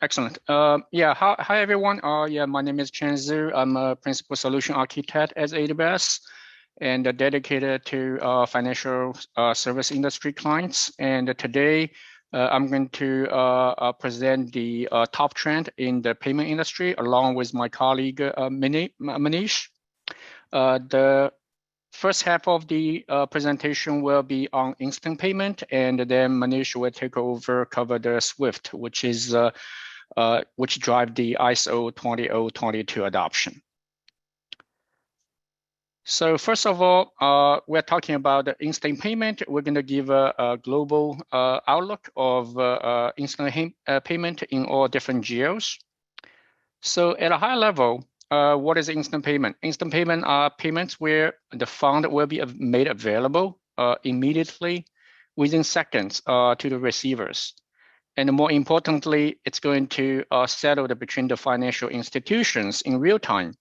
Excellent. Yeah, hi everyone. Yeah, my name is Chen Zhu. I'm a principal solution architect at AWS and dedicated to financial service industry clients. And today, I'm going to present the top trend in the payment industry along with my colleague Manish. The first half of the presentation will be on instant payment, and then Manish will take over, cover the SWIFT, which drive the ISO 20022 adoption. So first of all, we're talking about the instant payment. We're going to give a global outlook of instant payment in all different geos. So at a high level, what is instant payment? Instant payment are payments where the fund will be made available immediately within seconds to the receivers. And more importantly, it's going to settle between the financial institutions in real time.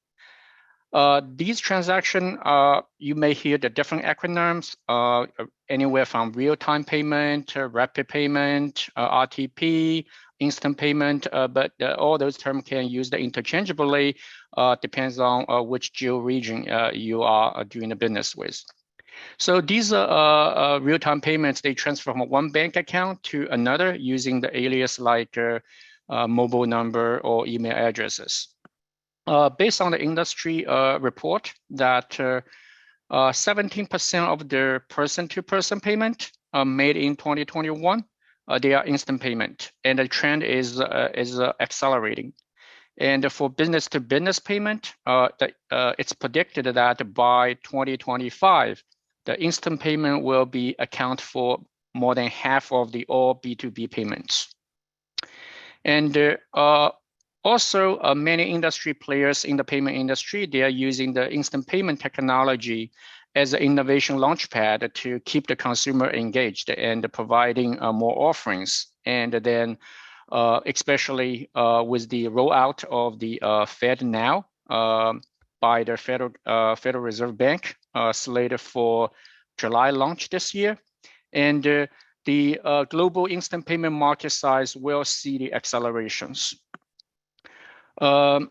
These transactions, you may hear the different acronyms, anywhere from real-time payment, rapid payment, RTP, instant payment, but all those terms can use interchangeably, depends on which geo region you are doing the business with. So these real-time payments, they transfer from one bank account to another using the alias like mobile number or email addresses. Based on the industry report that 17% of the person-to-person payment made in 2021, they are instant payment, and the trend is accelerating. And for business-to-business payment, it's predicted that by 2025, the instant payment will be account for more than half of the all B2B payments. And also, many industry players in the payment industry, they are using the instant payment technology as an innovation launchpad to keep the consumer engaged and providing more offerings. And then, especially with the rollout of the FedNow by the Federal Reserve Bank, slated for July launch this year. And the global instant payment market size will see the accelerations. In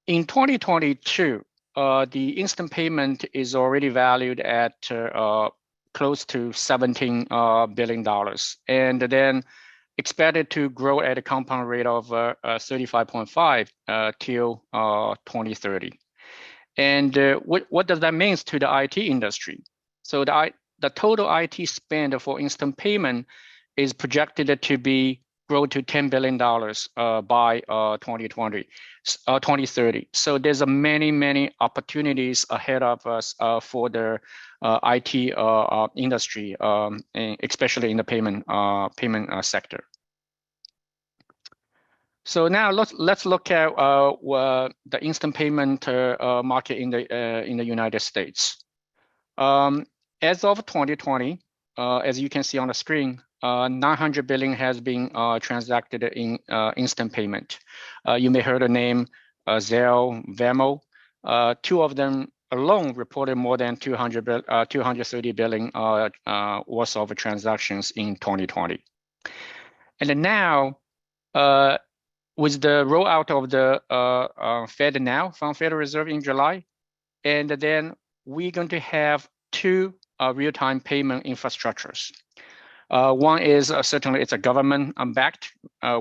2022, the instant payment is already valued at close to $17 billion, and then expected to grow at a compound rate of 35.5 till 2030. And what does that mean to the IT industry? So the total IT spend for instant payment is projected to grow to $10 billion by 2030. So there's many opportunities ahead of us for the IT industry, especially in the payment sector. So now let's look at the instant payment market in the United States. As of 2020, as you can see on the screen, 900 billion has been transacted in instant payment. You may heard the name Zelle, Venmo. Two of them alone reported more than 230 billion worth of transactions in 2020. And then now, with the rollout of the FedNow from Federal Reserve in July, and then we're going to have two real-time payment infrastructures. One is certainly it's a government-backed,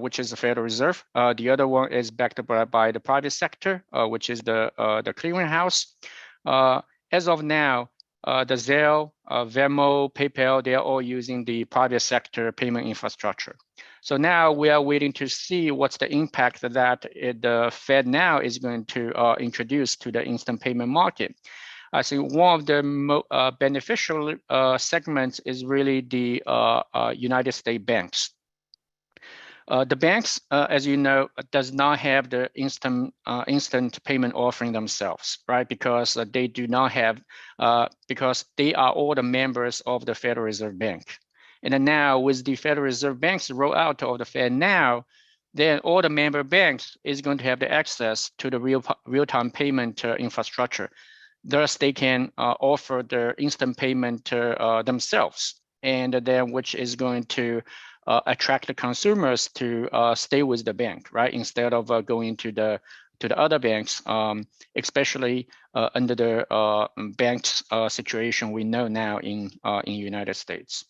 which is the Federal Reserve. The other one is backed by the private sector, which is the clearinghouse. As of now, the Zelle, Venmo, PayPal, they are all using the private sector payment infrastructure. So now we are waiting to see what's the impact that the FedNow is going to introduce to the instant payment market. I think one of the beneficial segments is really the United States banks. The banks, as you know, does not have the instant payment offering themselves, right? Because they do not have, because they are all the members of the Federal Reserve Bank. And then now with the Federal Reserve Bank's rollout of the FedNow, then all the member banks is going to have the access to the real-time payment infrastructure. Thus, they can offer their instant payment themselves, and then which is going to attract the consumers to stay with the bank, right? Instead of going to the other banks, especially under the banks situation we know now in United States.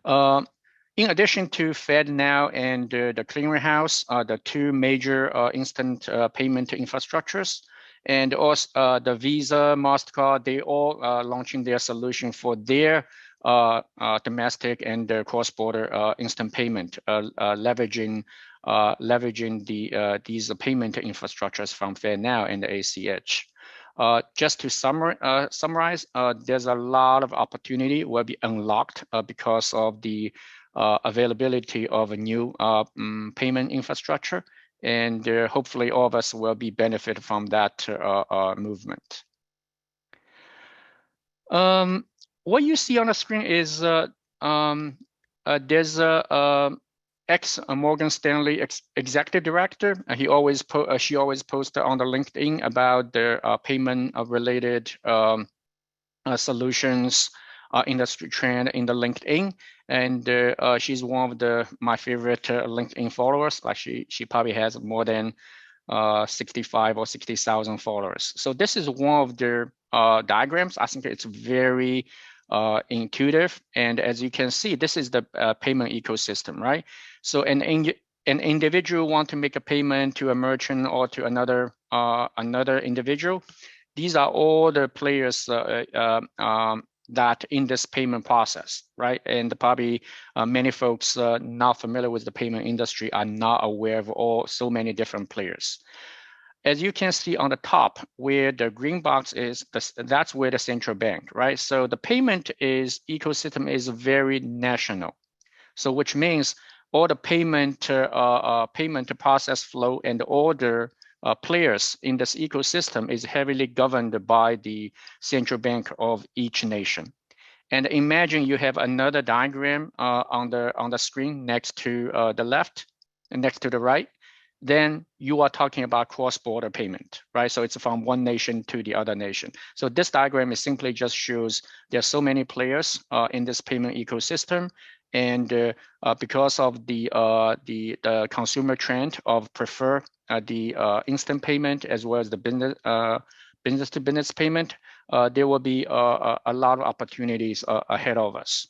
In addition to FedNow and the Clearinghouse, the two major instant payment infrastructures, and also the Visa, MasterCard, they all launching their solution for their domestic and cross-border instant payment, leveraging these payment infrastructures from FedNow and the ACH. Just to summarize, there's a lot of opportunity will be unlocked because of the availability of a new payment infrastructure, and hopefully all of us will be benefit from that movement. What you see on the screen is there's a ex-Morgan Stanley executive director. She always posted on the LinkedIn about the payment-related solutions, industry trend in the LinkedIn, and she's one of my favorite LinkedIn followers. Like she probably has more than 65 or 60,000 followers. So this is one of the diagrams. I think it's very intuitive, and as you can see, this is the payment ecosystem, right? So an individual want to make a payment to a merchant or to another individual. These are all the players that in this payment process, right? And probably many folks not familiar with the payment industry are not aware of so many different players. As you can see on the top, where the green box is, that's where the central bank, right? So the payment ecosystem is very national. So which means all the payment process flow and all the players in this ecosystem is heavily governed by the central bank of each nation. And imagine you have another diagram on the screen next to the left and next to the right. Then you are talking about cross-border payment, right? So it's from one nation to the other nation. So this diagram is simply just shows there's so many players in this payment ecosystem, and because of the consumer trend of prefer the instant payment as well as the business-to-business payment, there will be a lot of opportunities ahead of us.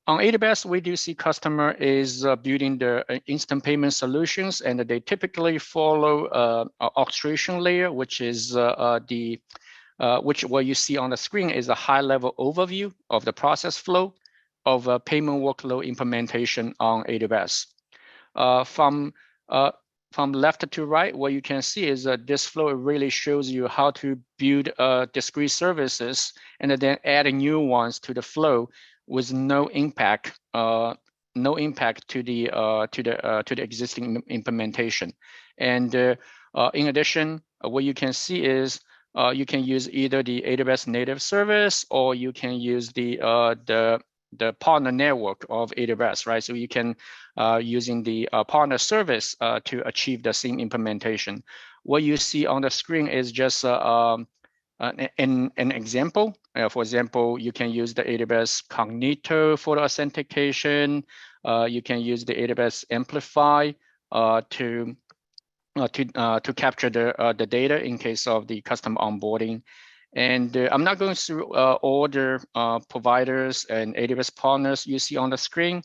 On AWS, we do see customer is building the instant payment solutions, and they typically follow orchestration layer, which is which what you see on the screen is a high-level overview of the process flow of a payment workload implementation on AWS. From left to right, what you can see is that this flow really shows you how to build discrete services and then add new ones to the flow with no impact to the existing implementation. And in addition, what you can see is you can use either the AWS native service or you can use the partner network of AWS, right? So you can using the partner service to achieve the same implementation. What you see on the screen is just an example. For example, you can use the AWS Cognito for the authentication. You can use the AWS Amplify to capture the data in case of the custom onboarding. And I'm not going through all the providers and AWS partners you see on the screen,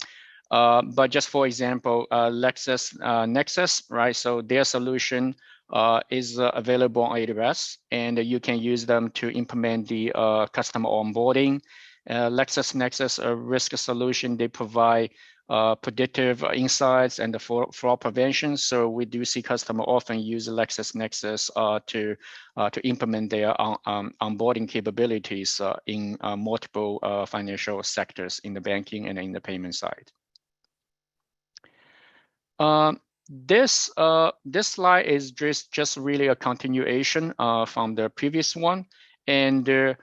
but just for example, LexisNexis, right? So their solution is available on AWS, and you can use them to implement the customer onboarding. LexisNexis, a risk solution, they provide predictive insights and the fraud prevention. So we do see customers often use LexisNexis to implement their onboarding capabilities in multiple financial sectors in the banking and in the payment side. This slide is just really a continuation from the previous one, and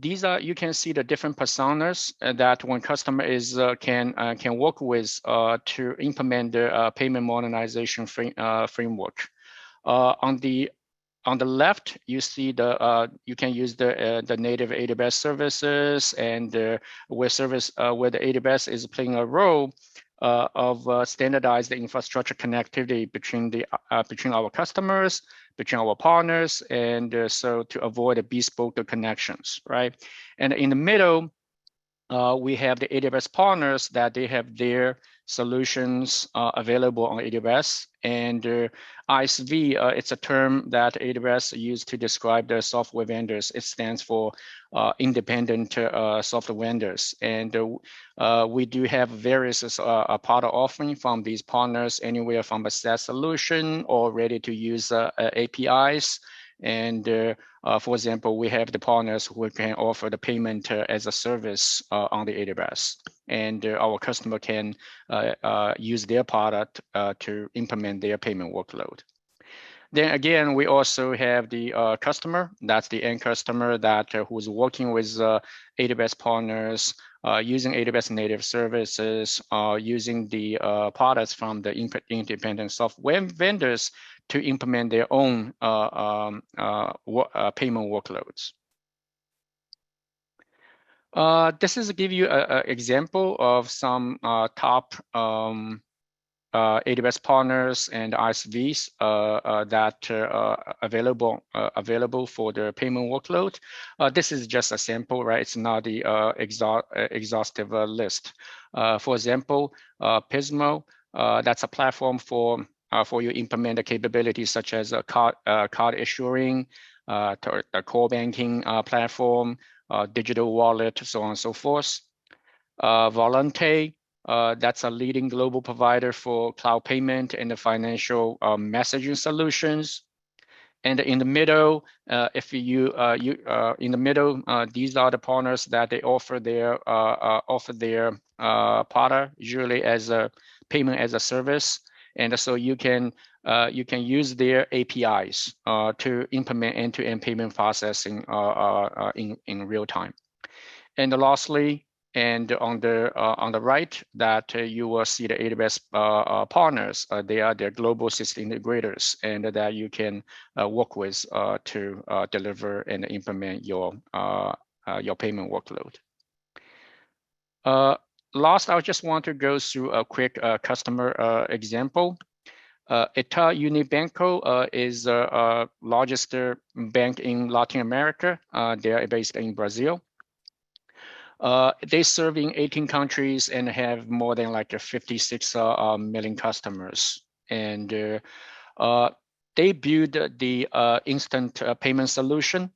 these are, you can see the different personas that one customer is can work with to implement the payment modernization framework. On the On the left, you see you can use the native AWS services, and where the AWS is playing a role of standardized infrastructure connectivity between our customers, between our partners, and so to avoid the bespoke connections, right? And in the middle, we have the AWS partners that they have their solutions available on AWS. And ISV, it's a term that AWS used to describe the software vendors. It stands for independent software vendors. And we do have various product offering from these partners, anywhere from a SaaS solution or ready to use APIs. And for example, we have the partners who can offer the payment as a service on the AWS, and our customer can use their product to implement their payment workload. Then again, we also have the customer. That's the end customer that who's working with AWS partners, using AWS native services, using the products from the independent software vendors to implement their own payment workloads. This is to give you an example of some top AWS partners and ISVs that are available for the payment workload. This is just a sample, right? It's not the exhaustive list. For example, Pismo, that's a platform for you implement the capabilities such as card issuing, the core banking platform, digital wallet, so on and so forth. Volante, that's a leading global provider for cloud payment and the financial messaging solutions. And in the middle, these are the partners that they offer their product usually as a payment as a service. And so you can use their APIs to implement end-to-end payment processing in real time. And lastly, and on the right, that you will see the AWS partners. They are their global system integrators, and that you can work with to deliver and implement your payment workload. Last, I just want to go through a quick customer example. Itaú Unibanco is the largest bank in Latin America. They are based in Brazil. They serve in 18 countries and have more than like 56 million customers. And they built the instant payment solution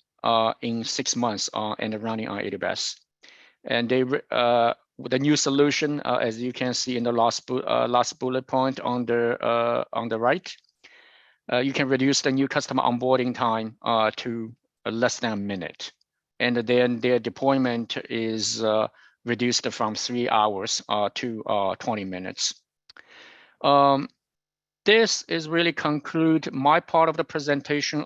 in 6 months and running on AWS. And they the new solution, as you can see in the last bullet point on the right, you can reduce the new customer onboarding time to less than a minute. And then their deployment is reduced from 3 hours to 20 minutes. This is really conclude my part of the presentation